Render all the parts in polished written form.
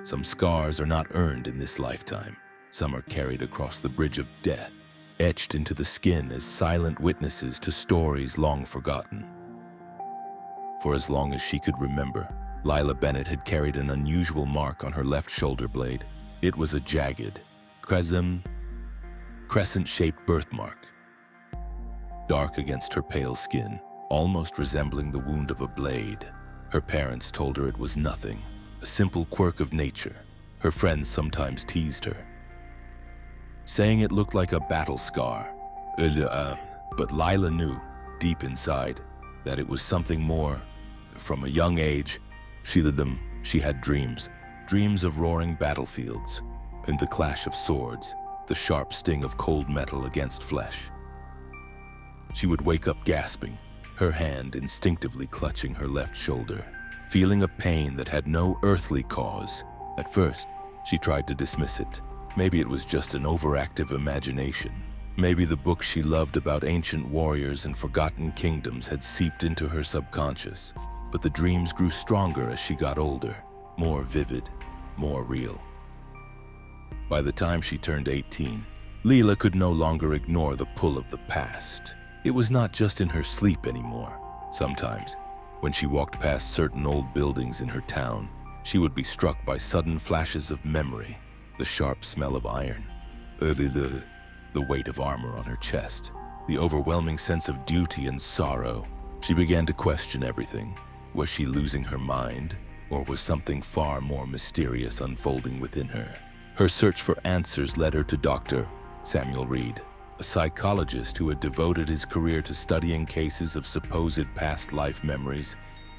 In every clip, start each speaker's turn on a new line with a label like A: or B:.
A: Some scars are not earned in this lifetime. Some are carried across the bridge of death, etched into the skin as silent witnesses to stories long forgotten. For as long as she could remember, Lila Bennett had carried an unusual mark on her left shoulder blade. It was a jagged, crescent-shaped birthmark, dark against her pale skin, almost resembling the wound of a blade. Her parents told her it was nothing, a simple quirk of nature. Her friends sometimes teased her, saying it looked like a battle scar. But Lila knew, deep inside, that it was something more. From a young age, she had dreams of roaring battlefields, and the clash of swords, the sharp sting of cold metal against flesh. She would wake up gasping, her hand instinctively clutching her left shoulder, feeling a pain that had no earthly cause. At first, she tried to dismiss it. Maybe it was just an overactive imagination. Maybe the books she loved about ancient warriors and forgotten kingdoms had seeped into her subconscious. But the dreams grew stronger as she got older, more vivid, more real. By the time she turned 18, Lila could no longer ignore the pull of the past. It was not just in her sleep anymore. Sometimes, when she walked past certain old buildings in her town, she would be struck by sudden flashes of memory, the sharp smell of iron, the weight of armor on her chest, the overwhelming sense of duty and sorrow. She began to question everything. Was she losing her mind, or was something far more mysterious unfolding within her? Her search for answers led her to Dr. Samuel Reed, a psychologist who had devoted his career to studying cases of supposed past life memories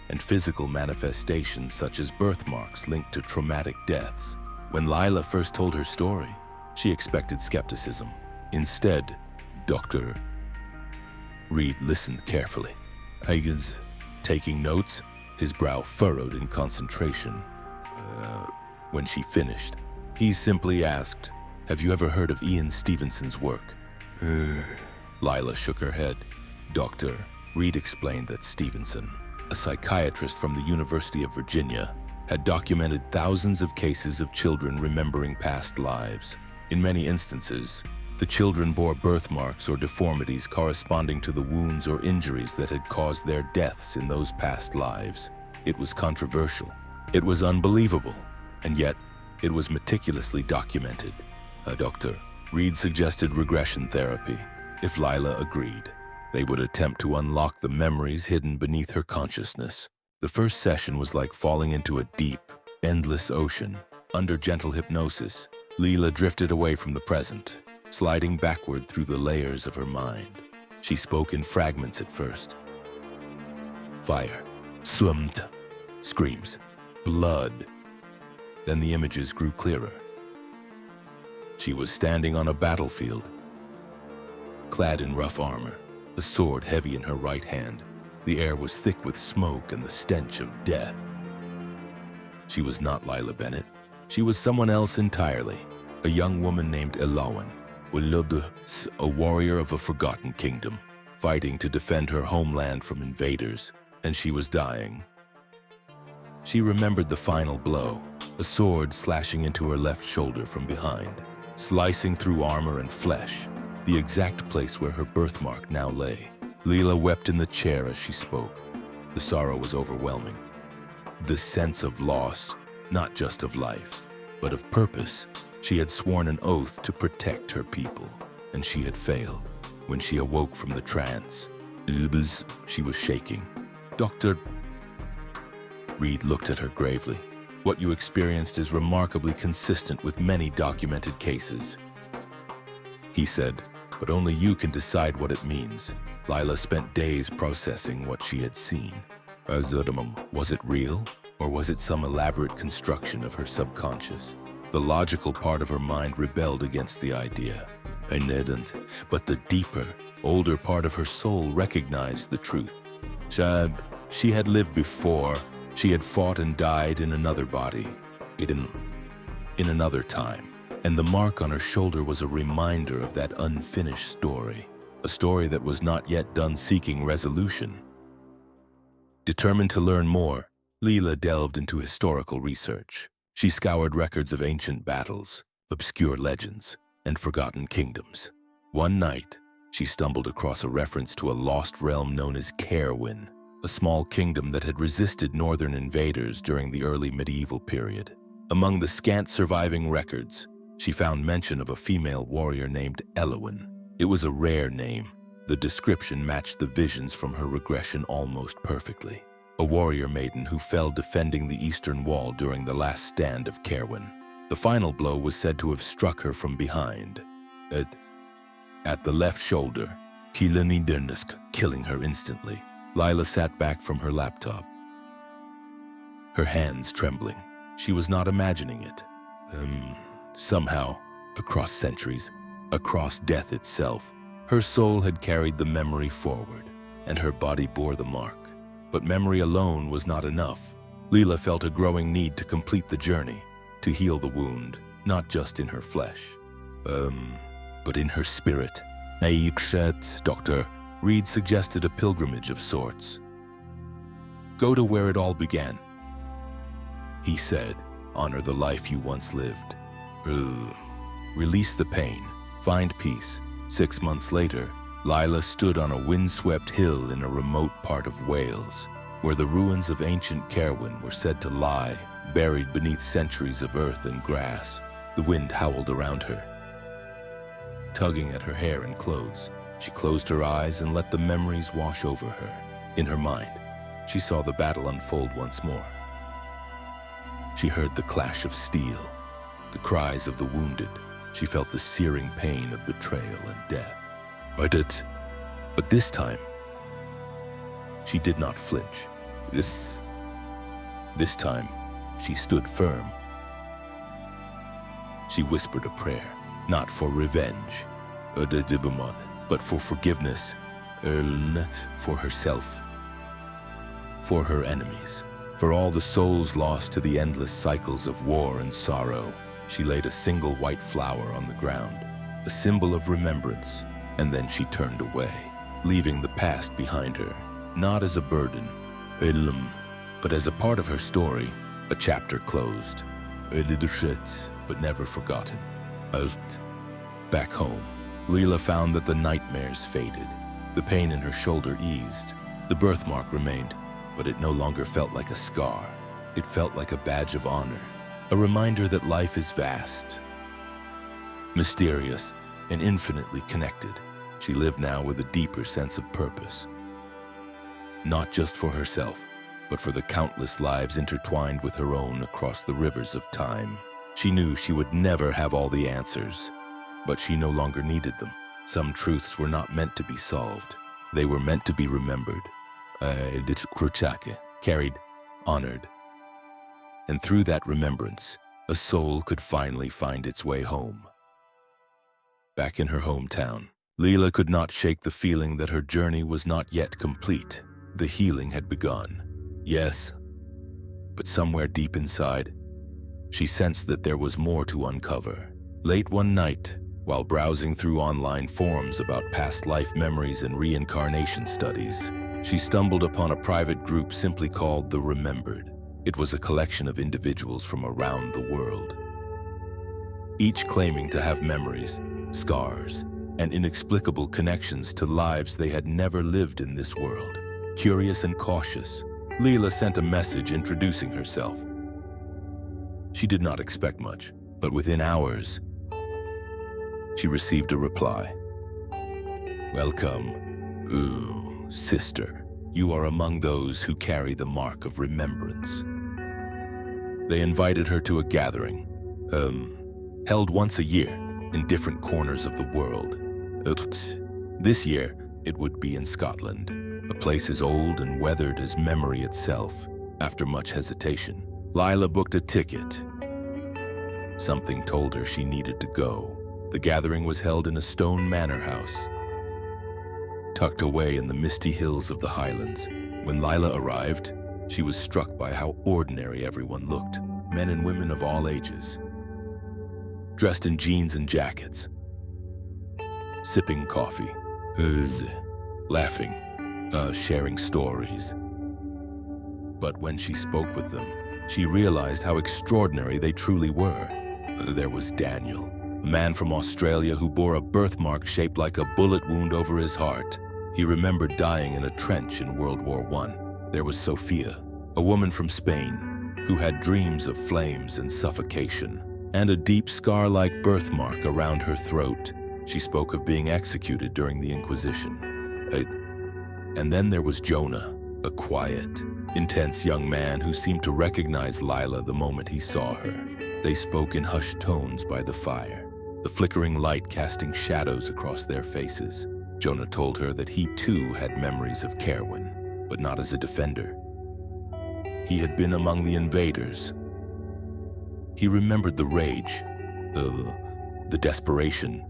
A: and physical manifestations such as birthmarks linked to traumatic deaths. When Lila first told her story, she expected skepticism. Instead, Dr. Reed listened carefully. Hagen's taking notes, his brow furrowed in concentration. When she finished, he simply asked, "Have you ever heard of Ian Stevenson's work?" Lila shook her head. Dr. Reed explained that Stevenson, a psychiatrist from the University of Virginia, had documented thousands of cases of children remembering past lives. In many instances, the children bore birthmarks or deformities corresponding to the wounds or injuries that had caused their deaths in those past lives. It was controversial. It was unbelievable. And yet, it was meticulously documented. Dr. Reed suggested regression therapy. If Lila agreed, they would attempt to unlock the memories hidden beneath her consciousness. The first session was like falling into a deep, endless ocean. Under gentle hypnosis, Lila drifted away from the present, sliding backward through the layers of her mind. She spoke in fragments at first. Fire, swimmed, screams, blood. Then the images grew clearer. She was standing on a battlefield, clad in rough armor, a sword heavy in her right hand. The air was thick with smoke and the stench of death. She was not Lila Bennett. She was someone else entirely, a young woman named Elawan, a warrior of a forgotten kingdom, fighting to defend her homeland from invaders, and she was dying. She remembered the final blow, a sword slashing into her left shoulder from behind, slicing through armor and flesh, the exact place where her birthmark now lay. Lila wept in the chair as she spoke. The sorrow was overwhelming. The sense of loss, not just of life, but of purpose. She had sworn an oath to protect her people, and she had failed. When she awoke from the trance, she was shaking. Dr. Reed looked at her gravely. What you experienced is remarkably consistent with many documented cases, he said, but only you can decide what it means. Lila spent days processing what she had seen. Was it real, or was it some elaborate construction of her subconscious? The logical part of her mind rebelled against the idea. I didn't, but the deeper, older part of her soul recognized the truth. She had lived before. She had fought and died in another body, in another time, and the mark on her shoulder was a reminder of that unfinished story, a story that was not yet done seeking resolution. Determined to learn more, Lila delved into historical research. She scoured records of ancient battles, obscure legends, and forgotten kingdoms. One night, she stumbled across a reference to a lost realm known as Caerwyn, a small kingdom that had resisted northern invaders during the early medieval period. Among the scant surviving records, she found mention of a female warrior named Elowyn. It was a rare name. The description matched the visions from her regression almost perfectly. A warrior maiden who fell defending the eastern wall during the last stand of Caerwyn. The final blow was said to have struck her from behind, at the left shoulder, killing her instantly. Lila sat back from her laptop, her hands trembling. She was not imagining it. Somehow, across centuries, across death itself, her soul had carried the memory forward, and her body bore the mark. But memory alone was not enough. Lila felt a growing need to complete the journey, to heal the wound, not just in her flesh, but in her spirit. Dr. Reed suggested a pilgrimage of sorts. Go to where it all began. He said, honor the life you once lived. Release the pain, find peace. 6 months later, Lila stood on a windswept hill in a remote part of Wales, where the ruins of ancient Caerwyn were said to lie, buried beneath centuries of earth and grass. The wind howled around her, tugging at her hair and clothes. She closed her eyes and let the memories wash over her. In her mind, she saw the battle unfold once more. She heard the clash of steel, the cries of the wounded. She felt the searing pain of betrayal and death. But this time, she did not flinch. This time, she stood firm. She whispered a prayer, not for revenge, but for forgiveness, for herself, for her enemies, for all the souls lost to the endless cycles of war and sorrow. She laid a single white flower on the ground, a symbol of remembrance, and then she turned away, leaving the past behind her, not as a burden, but as a part of her story, a chapter closed, but never forgotten. Back home, Lila found that the nightmares faded. The pain in her shoulder eased. The birthmark remained, but it no longer felt like a scar. It felt like a badge of honor, a reminder that life is vast, mysterious, and infinitely connected. She lived now with a deeper sense of purpose, not just for herself, but for the countless lives intertwined with her own across the rivers of time. She knew she would never have all the answers, but she no longer needed them. Some truths were not meant to be solved. They were meant to be remembered, carried, honored. And through that remembrance, a soul could finally find its way home. Back in her hometown, Lila could not shake the feeling that her journey was not yet complete. The healing had begun. Yes, but somewhere deep inside, she sensed that there was more to uncover. Late one night, while browsing through online forums about past life memories and reincarnation studies, she stumbled upon a private group simply called The Remembered. It was a collection of individuals from around the world, each claiming to have memories, scars, and inexplicable connections to lives they had never lived in this world. Curious and cautious, Lila sent a message introducing herself. She did not expect much, but within hours, she received a reply. Welcome, sister. You are among those who carry the mark of remembrance. They invited her to a gathering, held once a year in different corners of the world. This year, it would be in Scotland, a place as old and weathered as memory itself. After much hesitation, Lila booked a ticket. Something told her she needed to go. The gathering was held in a stone manor house, tucked away in the misty hills of the Highlands. When Lila arrived, she was struck by how ordinary everyone looked. Men and women of all ages, dressed in jeans and jackets, sipping coffee, laughing, sharing stories. But when she spoke with them, she realized how extraordinary they truly were. There was Daniel, a man from Australia who bore a birthmark shaped like a bullet wound over his heart. He remembered dying in a trench in World War I. There was Sophia, a woman from Spain, who had dreams of flames and suffocation, and a deep scar-like birthmark around her throat. She spoke of being executed during the Inquisition. And then there was Jonah, a quiet, intense young man who seemed to recognize Lila the moment he saw her. They spoke in hushed tones by the fire, the flickering light casting shadows across their faces. Jonah told her that he too had memories of Kerwin, but not as a defender. He had been among the invaders. He remembered the rage, the desperation,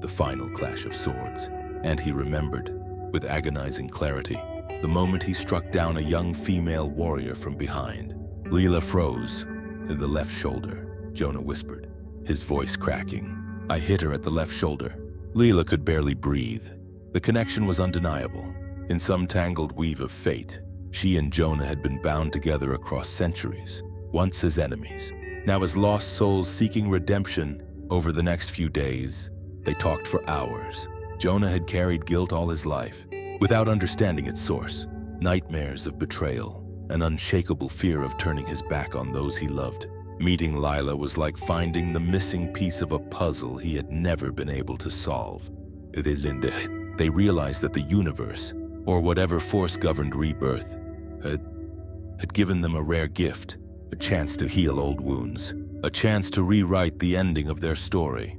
A: the final clash of swords, and he remembered, with agonizing clarity, the moment he struck down a young female warrior from behind. Lila froze in the left shoulder, Jonah whispered, his voice cracking. I hit her at the left shoulder. Lila could barely breathe. The connection was undeniable. In some tangled weave of fate, she and Jonah had been bound together across centuries, once as enemies, now as lost souls seeking redemption. Over the next few days, they talked for hours. Jonah had carried guilt all his life, without understanding its source. Nightmares of betrayal, an unshakable fear of turning his back on those he loved. Meeting Lila was like finding the missing piece of a puzzle he had never been able to solve. They realized that the universe, or whatever force governed rebirth, had given them a rare gift, a chance to heal old wounds, a chance to rewrite the ending of their story.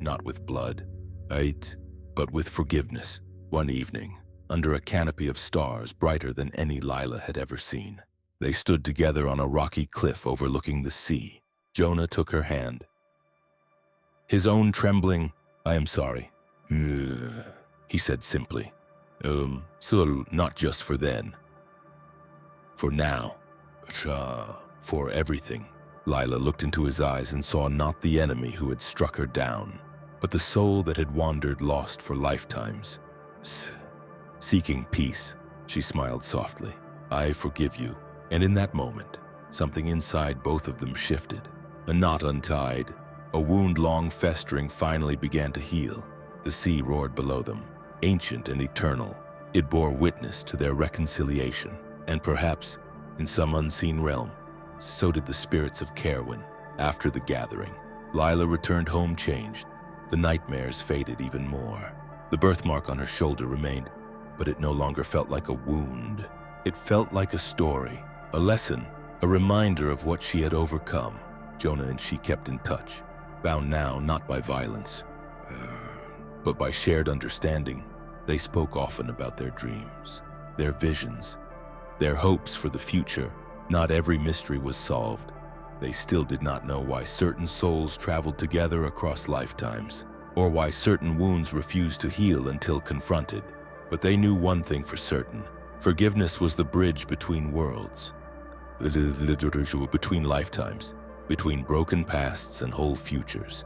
A: Not with blood, but with forgiveness. One evening, under a canopy of stars brighter than any Lila had ever seen, they stood together on a rocky cliff overlooking the sea. Jonah took her hand. His own trembling, I am sorry, he said simply. So not just for then. For now. For everything. Lila looked into his eyes and saw not the enemy who had struck her down, but the soul that had wandered lost for lifetimes. Seeking peace, she smiled softly. I forgive you. And in that moment, something inside both of them shifted. A knot untied, a wound long festering finally began to heal. The sea roared below them, ancient and eternal. It bore witness to their reconciliation, and perhaps, in some unseen realm, so did the spirits of Kerwin. After the gathering, Lila returned home changed. The nightmares faded even more. The birthmark on her shoulder remained, but it no longer felt like a wound. It felt like a story, a lesson, a reminder of what she had overcome. Jonah and she kept in touch, bound now not by violence, but by shared understanding. They spoke often about their dreams, their visions, their hopes for the future. Not every mystery was solved. They still did not know why certain souls traveled together across lifetimes, or why certain wounds refused to heal until confronted. But they knew one thing for certain. Forgiveness was the bridge between worlds, between lifetimes, between broken pasts and whole futures.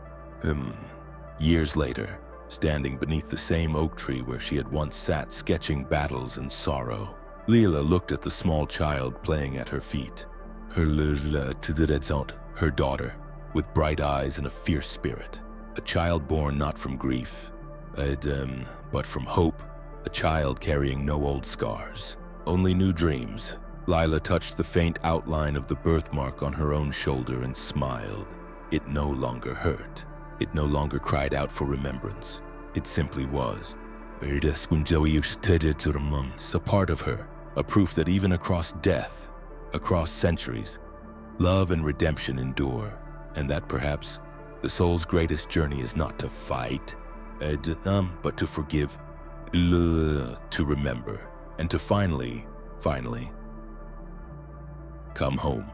A: Years later, standing beneath the same oak tree where she had once sat sketching battles and sorrow, Lila looked at the small child playing at her feet. Her daughter, with bright eyes and a fierce spirit. A child born not from grief, but from hope. A child carrying no old scars, only new dreams. Lila touched the faint outline of the birthmark on her own shoulder and smiled. It no longer hurt. It no longer cried out for remembrance. It simply was. A part of her, a proof that even across death, across centuries, love and redemption endure, and that perhaps the soul's greatest journey is not to fight, but to forgive, to remember, and to finally come home.